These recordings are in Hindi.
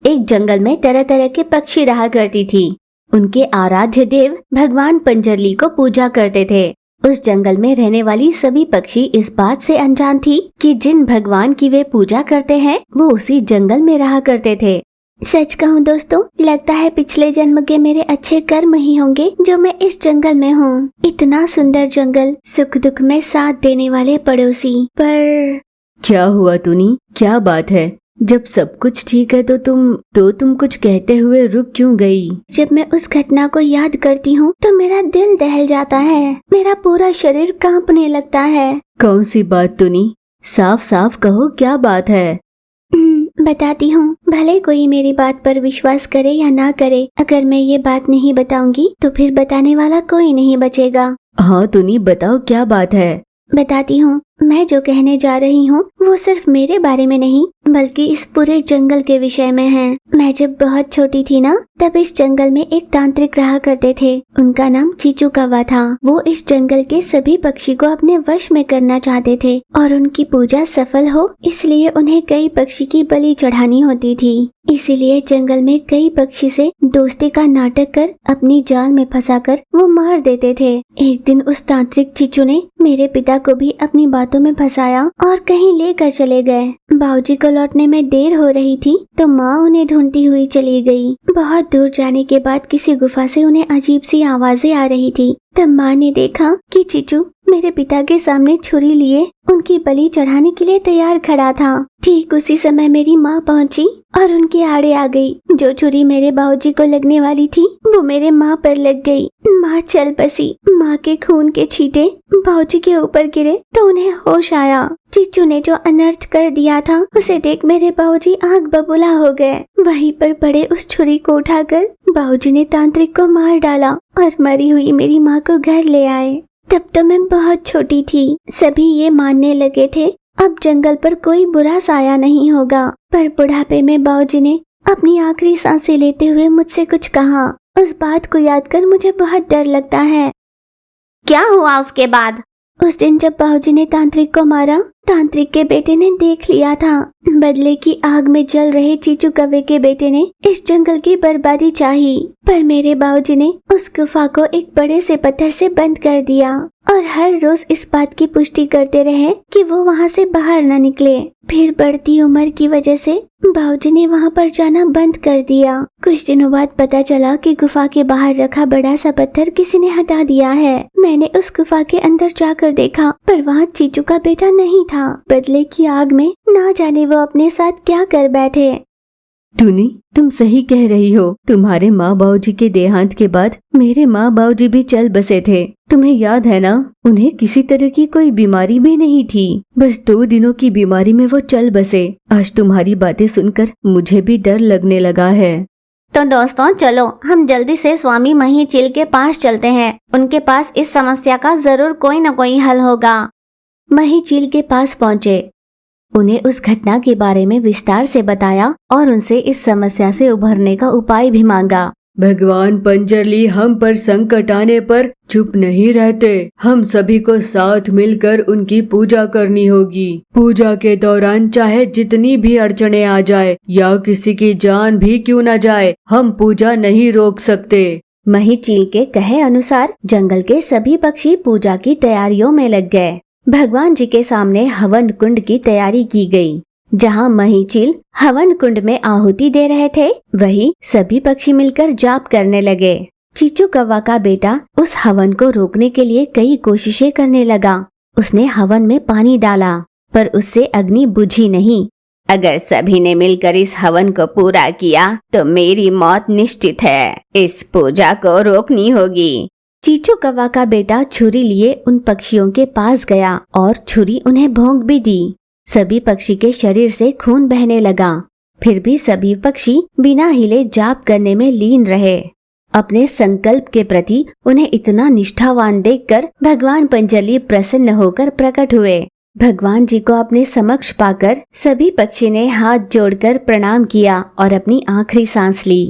एक जंगल में तरह तरह के पक्षी रहा करती थी। उनके आराध्य देव भगवान पंजरली को पूजा करते थे। उस जंगल में रहने वाली सभी पक्षी इस बात से अनजान थी कि जिन भगवान की वे पूजा करते हैं वो उसी जंगल में रहा करते थे। सच कहूँ दोस्तों, लगता है पिछले जन्म के मेरे अच्छे कर्म ही होंगे जो मैं इस जंगल में हूँ। इतना सुंदर जंगल, सुख दुख में साथ देने वाले पड़ोसी। पर क्या हुआ टुनी, क्या बात है? जब सब कुछ ठीक है तो तुम कुछ कहते हुए रुक क्यों गई? जब मैं उस घटना को याद करती हूँ तो मेरा दिल दहल जाता है, मेरा पूरा शरीर कांपने लगता है। कौन सी बात टुनी? साफ साफ कहो, क्या बात है? बताती हूँ, भले कोई मेरी बात पर विश्वास करे या ना करे, अगर मैं ये बात नहीं बताऊंगी तो फिर बताने वाला कोई नहीं बचेगा। हाँ टुनी, बताओ क्या बात है? बताती हूँ, मैं जो कहने जा रही हूँ वो सिर्फ मेरे बारे में नहीं बल्कि इस पूरे जंगल के विषय में है। मैं जब बहुत छोटी थी ना, तब इस जंगल में एक तांत्रिक रहा करते थे। उनका नाम चीचू कौवा था। वो इस जंगल के सभी पक्षी को अपने वश में करना चाहते थे और उनकी पूजा सफल हो इसलिए उन्हें कई पक्षी की बलि चढ़ानी होती थी। इसीलिए जंगल में कई पक्षी से दोस्ती का नाटक कर अपनी जाल में फंसाकर वो मार देते थे। एक दिन उस तांत्रिक चीचू ने मेरे पिता को भी अपनी बातों में फंसाया और कहीं लेकर चले गए। बाबूजी को लौटने में देर हो रही थी तो माँ उन्हें ढूंढती हुई चली गई। बहुत दूर जाने के बाद किसी गुफा से उन्हें अजीब सी आवाजें आ रही थी। तब माँ ने देखा कि चीचू मेरे पिता के सामने छुरी लिए उनकी बलि चढ़ाने के लिए तैयार खड़ा था। ठीक उसी समय मेरी माँ पहुँची और उनके आड़े आ गई। जो छुरी मेरे बाबूजी को लगने वाली थी वो मेरे माँ पर लग गई। माँ चल बसी। माँ के खून के छींटे बाबूजी के ऊपर गिरे तो उन्हें होश आया। चीचू ने जो अनर्थ कर दिया था उसे देख मेरे बाबूजी आग बबूला हो गए। वहीं पर पड़े उस छुरी को उठाकर बाबूजी ने तांत्रिक को मार डाला और मरी हुई मेरी माँ को घर ले आए। तब तो मैं बहुत छोटी थी। सभी ये मानने लगे थे अब जंगल पर कोई बुरा साया नहीं होगा। पर बुढ़ापे में बाबूजी ने अपनी आखिरी सांसें लेते हुए मुझसे कुछ कहा। उस बात को याद कर मुझे बहुत डर लगता है। क्या हुआ उसके बाद? उस दिन जब बाबूजी ने तांत्रिक को मारा, तांत्रिक के बेटे ने देख लिया था। बदले की आग में जल रहे चीचू कौवे के बेटे ने इस जंगल की बर्बादी चाही। पर मेरे बाबूजी ने उस गुफा को एक बड़े से पत्थर से बंद कर दिया और हर रोज इस बात की पुष्टि करते रहे कि वो वहाँ से बाहर न निकले। फिर बढ़ती उम्र की वजह से बाबूजी ने वहाँ पर जाना बंद कर दिया। कुछ दिनों बाद पता चला कि गुफा के बाहर रखा बड़ा सा पत्थर किसी ने हटा दिया है। मैंने उस गुफा के अंदर जाकर देखा पर वहाँ चीचू का बेटा नहीं था। बदले की आग में ना जाने वो अपने साथ क्या कर बैठे। टुनी, तुम सही कह रही हो। तुम्हारे माँ बाबूजी के देहांत के बाद मेरे माँ बाबूजी भी चल बसे थे। तुम्हें याद है ना, उन्हें किसी तरह की कोई बीमारी भी नहीं थी। बस 2 दिनों की बीमारी में वो चल बसे। आज तुम्हारी बातें सुनकर मुझे भी डर लगने लगा है। तो दोस्तों चलो हम जल्दी से स्वामी मही चील के पास चलते हैं। उनके पास इस समस्या का जरूर कोई न कोई हल होगा। मही चील के पास पहुँचे। उन्हें उस घटना के बारे में विस्तार से बताया और उनसे इस समस्या से उभरने का उपाय भी मांगा। भगवान पंजरली हम पर संकट आने पर चुप नहीं रहते। हम सभी को साथ मिलकर उनकी पूजा करनी होगी। पूजा के दौरान चाहे जितनी भी अड़चने आ जाए या किसी की जान भी क्यों न जाए, हम पूजा नहीं रोक सकते। मही चील के कहे अनुसार जंगल के सभी पक्षी पूजा की तैयारियों में लग गए। भगवान जी के सामने हवन कुंड की तैयारी की गई। जहाँ मही चील हवन कुंड में आहुति दे रहे थे वहीं सभी पक्षी मिलकर जाप करने लगे। चीचू कौवा का बेटा उस हवन को रोकने के लिए कई कोशिशें करने लगा। उसने हवन में पानी डाला पर उससे अग्नि बुझी नहीं। अगर सभी ने मिलकर इस हवन को पूरा किया तो मेरी मौत निश्चित है। इस पूजा को रोकनी होगी। चीचू कौवा का बेटा छुरी लिए उन पक्षियों के पास गया और छुरी उन्हें भोंक भी दी। सभी पक्षी के शरीर से खून बहने लगा। फिर भी सभी पक्षी बिना हिले जाप करने में लीन रहे। अपने संकल्प के प्रति उन्हें इतना निष्ठावान देखकर भगवान पंजरली प्रसन्न होकर प्रकट हुए। भगवान जी को अपने समक्ष पाकर सभी पक्षी ने हाथ जोड़कर प्रणाम किया और अपनी आखिरी सांस ली।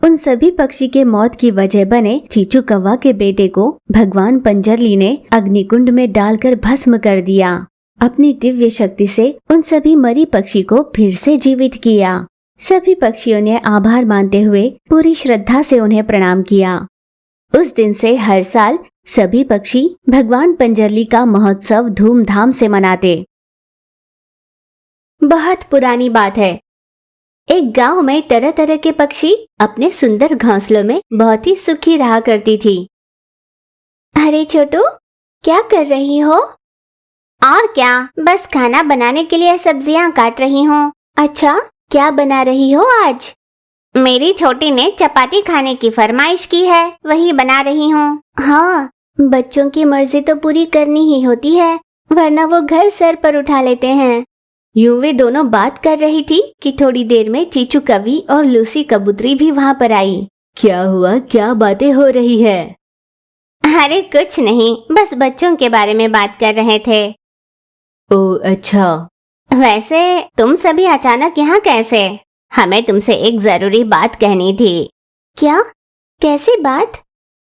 उन सभी पक्षी के मौत की वजह बने चीचू कौवा के बेटे को भगवान पंजरली ने अग्निकुंड में डालकर भस्म कर दिया। अपनी दिव्य शक्ति से उन सभी मरी पक्षी को फिर से जीवित किया। सभी पक्षियों ने आभार मानते हुए पूरी श्रद्धा से उन्हें प्रणाम किया। उस दिन से हर साल सभी पक्षी भगवान पंजरली का महोत्सव धूमधाम से मनाते। बहुत पुरानी बात है। एक गांव में तरह तरह के पक्षी अपने सुंदर घोंसलों में बहुत ही सुखी रहा करती थी। अरे छोटू, क्या कर रही हो? और क्या, बस खाना बनाने के लिए सब्जियां काट रही हूँ। अच्छा, क्या बना रही हो आज? मेरी छोटी ने चपाती खाने की फरमाइश की है, वही बना रही हूँ। हाँ, बच्चों की मर्जी तो पूरी करनी ही होती है, वरना वो घर सर पर उठा लेते हैं। यूं वे दोनों बात कर रही थी कि थोड़ी देर में चीचू कवि और लूसी कबूतरी भी वहाँ पर आई। क्या हुआ, क्या बातें हो रही है? अरे कुछ नहीं, बस बच्चों के बारे में बात कर रहे थे। ओह अच्छा। वैसे तुम सभी अचानक यहाँ कैसे? हमें तुमसे एक जरूरी बात कहनी थी। क्या? कैसी बात?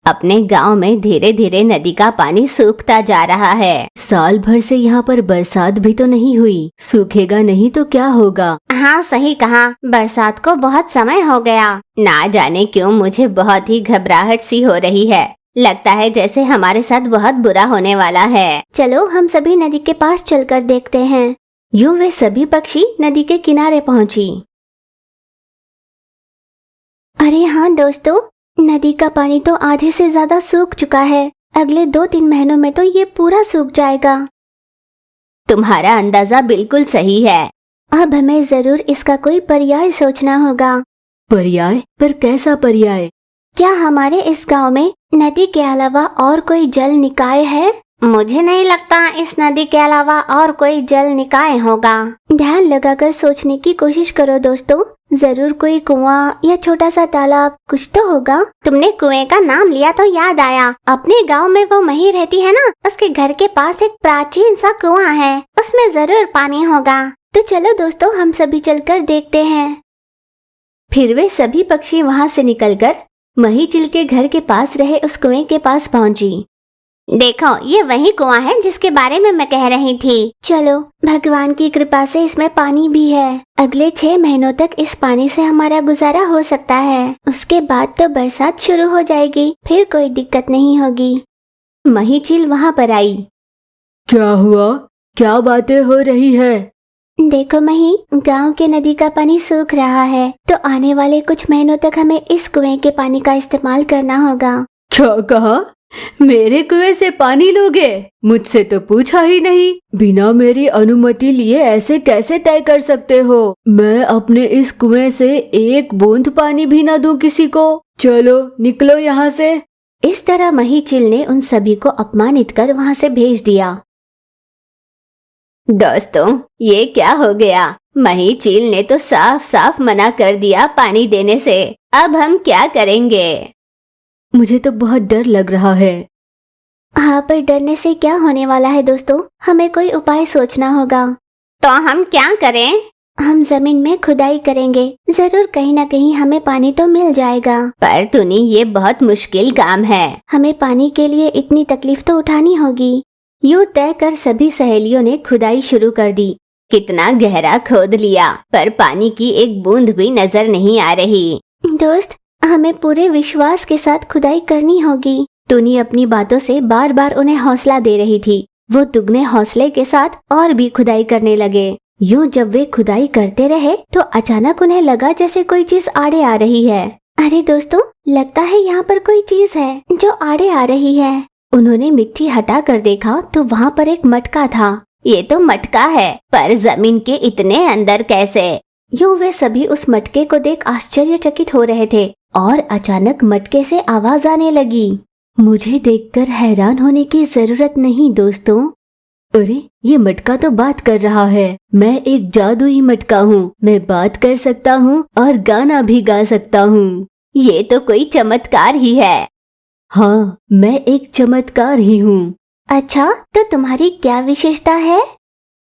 अपने गांव में धीरे धीरे नदी का पानी सूखता जा रहा है। साल भर से यहाँ पर बरसात भी तो नहीं हुई, सूखेगा नहीं तो क्या होगा? हाँ सही कहा, बरसात को बहुत समय हो गया। ना जाने क्यों मुझे बहुत ही घबराहट सी हो रही है। लगता है जैसे हमारे साथ बहुत बुरा होने वाला है। चलो हम सभी नदी के पास चलकर देखते हैं। यूं वे सभी पक्षी नदी के किनारे पहुंची। अरे हाँ दोस्तों, नदी का पानी तो आधे से ज्यादा सूख चुका है। अगले 2-3 महीनों में तो ये पूरा सूख जाएगा। तुम्हारा अंदाजा बिल्कुल सही है। अब हमें जरूर इसका कोई पर्याय सोचना होगा। पर्याय? पर कैसा पर्याय? क्या हमारे इस गांव में नदी के अलावा और कोई जल निकाय है? मुझे नहीं लगता इस नदी के अलावा और कोई जल निकाय होगा। ध्यान लगाकर सोचने की कोशिश करो दोस्तों, जरूर कोई कुआं या छोटा सा तालाब कुछ तो होगा। तुमने कुएं का नाम लिया तो याद आया, अपने गांव में वो मही रहती है ना, उसके घर के पास एक प्राचीन सा कुआं है, उसमें जरूर पानी होगा। तो चलो दोस्तों, हम सभी चलकर देखते हैं। फिर वे सभी पक्षी वहाँ से निकलकर मही चिल के घर के पास रहे उस कुएं के पास पहुँची। देखो, ये वही कुआं है जिसके बारे में मैं कह रही थी। चलो, भगवान की कृपा से इसमें पानी भी है। अगले 6 महीनों तक इस पानी से हमारा गुजारा हो सकता है। उसके बाद तो बरसात शुरू हो जाएगी, फिर कोई दिक्कत नहीं होगी। मही चिल वहाँ पर आई। क्या हुआ, क्या बातें हो रही है? देखो मही, गांव के नदी का पानी सूख रहा है, तो आने वाले कुछ महीनों तक हमें इस कुएं के पानी का इस्तेमाल करना होगा। क्या कहा? मेरे कुएं से पानी लोगे? मुझसे तो पूछा ही नहीं। बिना मेरी अनुमति लिए ऐसे कैसे तय कर सकते हो? मैं अपने इस कुएं से एक बूंद पानी भी ना दूं किसी को। चलो निकलो यहाँ से। इस तरह मही चिल ने उन सभी को अपमानित कर वहाँ से भेज दिया। दोस्तों, ये क्या हो गया? मही चील ने तो साफ साफ मना कर दिया पानी देने से। अब हम क्या करेंगे? मुझे तो बहुत डर लग रहा है। हाँ, पर डरने से क्या होने वाला है दोस्तों, हमें कोई उपाय सोचना होगा। तो हम क्या करें? हम जमीन में खुदाई करेंगे, जरूर कहीं न कहीं हमें पानी तो मिल जाएगा। पर तुनी, ये बहुत मुश्किल काम है। हमें पानी के लिए इतनी तकलीफ तो उठानी होगी। यूं तय कर सभी सहेलियों ने खुदाई शुरू कर दी। कितना गहरा खोद लिया, पर पानी की एक बूंद भी नजर नहीं आ रही। दोस्त, हमें पूरे विश्वास के साथ खुदाई करनी होगी। टुनी अपनी बातों से बार बार उन्हें हौसला दे रही थी। वो दुगने हौसले के साथ और भी खुदाई करने लगे। यूं जब वे खुदाई करते रहे तो अचानक उन्हें लगा जैसे कोई चीज आड़े आ रही है। अरे दोस्तों, लगता है यहाँ पर कोई चीज है जो आड़े आ रही है। उन्होंने मिट्टी हटा कर देखा तो वहाँ पर एक मटका था। ये तो मटका है, पर जमीन के इतने अंदर कैसे? यूं वे सभी उस मटके को देख आश्चर्यचकित हो रहे थे और अचानक मटके से आवाज आने लगी। मुझे देखकर हैरान होने की जरूरत नहीं दोस्तों। अरे, ये मटका तो बात कर रहा है। मैं एक जादुई मटका हूँ। मैं बात कर सकता हूँ और गाना भी गा सकता हूँ। ये तो कोई चमत्कार ही है। हाँ, मैं एक चमत्कार ही हूँ। अच्छा, तो तुम्हारी क्या विशेषता है?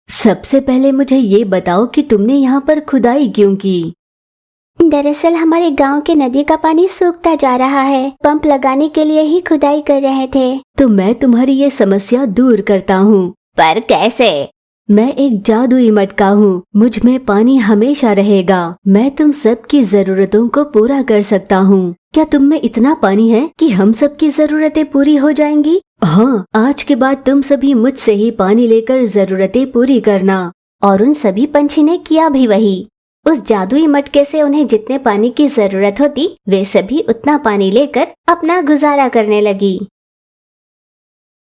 सबसे पहले मुझे ये बताओ कि तुमने यहाँ पर खुदाई क्यों की? दरअसल हमारे गांव के नदी का पानी सूखता जा रहा है। पंप लगाने के लिए ही खुदाई कर रहे थे। तो मैं तुम्हारी ये समस्या दूर करता हूँ। पर कैसे? मैं एक जादुई मटका हूँ, मुझ में पानी हमेशा रहेगा। मैं तुम सबकी जरूरतों को पूरा कर सकता हूँ। क्या तुम में इतना पानी है कि हम सबकी जरूरतें पूरी हो जाएंगी? हाँ, आज के बाद तुम सभी मुझसे ही पानी लेकर जरूरतें पूरी करना। और उन सभी पंछी ने किया भी वही। उस जादुई मटके से उन्हें जितने पानी की जरूरत होती वे सभी उतना पानी लेकर अपना गुजारा करने लगी।